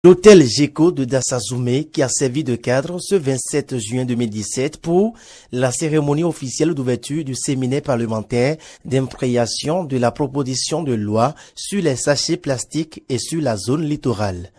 L'hôtel GECO de Dassazoumé qui a servi de cadre ce 27 juin 2017 pour la cérémonie officielle d'ouverture du séminaire parlementaire d'imprégnation de la proposition de loi sur les sachets plastiques et sur la zone littorale.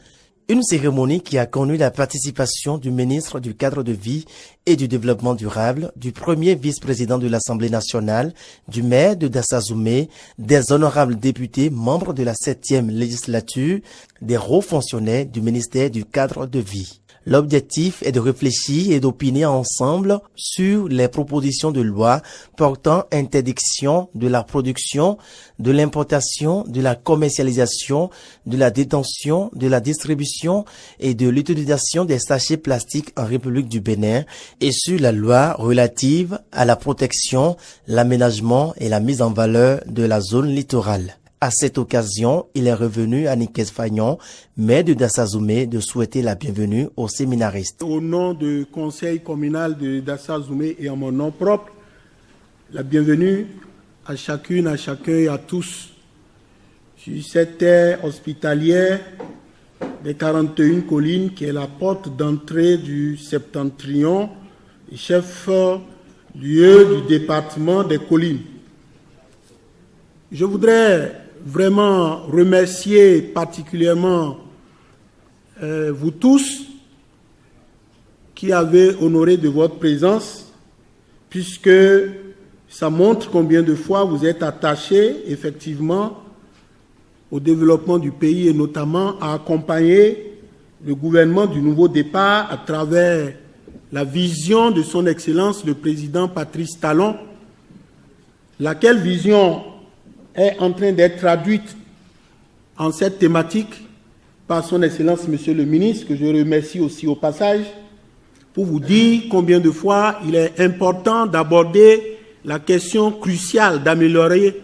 Une cérémonie qui a connu la participation du ministre du Cadre de vie et du Développement durable, du premier vice-président de l'Assemblée nationale, du maire de Dassazoumé, des honorables députés membres de la 7e législature, des hauts fonctionnaires du ministère du Cadre de vie. L'objectif est de réfléchir et d'opiner ensemble sur les propositions de loi portant interdiction de la production, de l'importation, de la commercialisation, de la détention, de la distribution et de l'utilisation des sachets plastiques en République du Bénin et sur la loi relative à la protection, l'aménagement et la mise en valeur de la zone littorale. À cette occasion, il est revenu à Nikes Fagnon, maire de Dassazoumé, de souhaiter la bienvenue aux séminaristes. Au nom du conseil communal de Dassazoumé et en mon nom propre, la bienvenue à chacune, à chacun et à tous sur cette terre hospitalière des 41 collines qui est la porte d'entrée du septentrion et chef-lieu du département des collines. Je voudrais vraiment remercier particulièrement vous tous qui avez honoré de votre présence, puisque ça montre combien de fois vous êtes attachés effectivement au développement du pays et notamment à accompagner le gouvernement du nouveau départ à travers la vision de son Excellence le Président Patrice Talon, laquelle vision est en train d'être traduite en cette thématique par son Excellence Monsieur le Ministre, que je remercie aussi au passage, pour vous dire combien de fois il est important d'aborder la question cruciale d'amélioration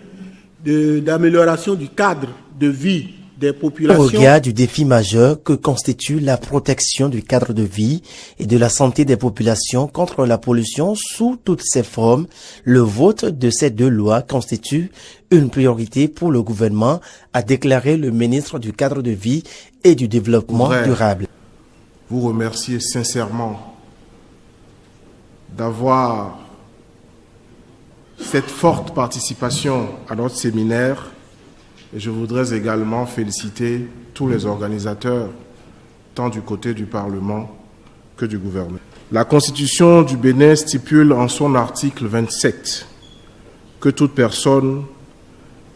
du cadre de vie des populations. Au regard du défi majeur que constitue la protection du cadre de vie et de la santé des populations contre la pollution sous toutes ses formes, le vote de ces deux lois constitue une priorité pour le gouvernement, a déclaré le ministre du Cadre de vie et du Développement durable. Vous remercier sincèrement d'avoir cette forte participation à notre séminaire. Et je voudrais également féliciter tous les organisateurs, tant du côté du Parlement que du gouvernement. La Constitution du Bénin stipule en son article 27 que toute personne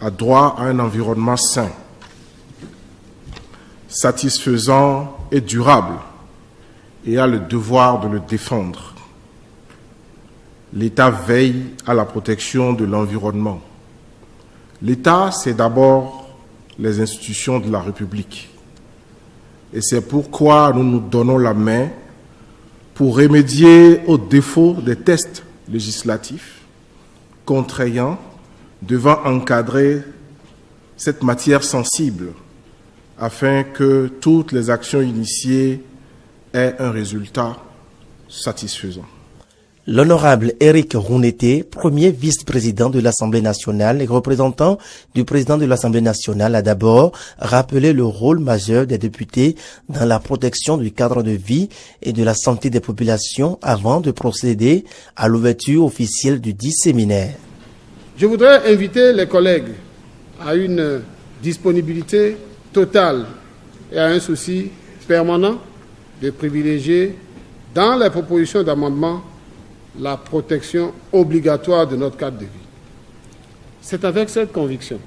a droit à un environnement sain, satisfaisant et durable, et a le devoir de le défendre. L'État veille à la protection de l'environnement. L'État, c'est d'abord les institutions de la République. Et c'est pourquoi nous nous donnons la main pour remédier aux défauts des textes législatifs contraignants devant encadrer cette matière sensible afin que toutes les actions initiées aient un résultat satisfaisant. L'honorable Éric Rouneté, premier vice-président de l'Assemblée nationale et représentant du président de l'Assemblée nationale, a d'abord rappelé le rôle majeur des députés dans la protection du cadre de vie et de la santé des populations avant de procéder à l'ouverture officielle du dit séminaire. Je voudrais inviter les collègues à une disponibilité totale et à un souci permanent de privilégier dans les propositions d'amendement la protection obligatoire de notre cadre de vie. C'est avec cette conviction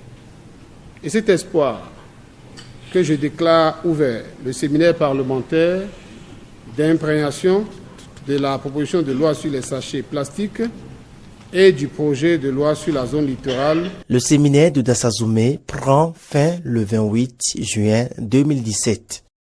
et cet espoir que je déclare ouvert le séminaire parlementaire d'imprégnation de la proposition de loi sur les sachets plastiques et du projet de loi sur la zone littorale. Le séminaire de Dassazoumé prend fin le 28 juin 2017.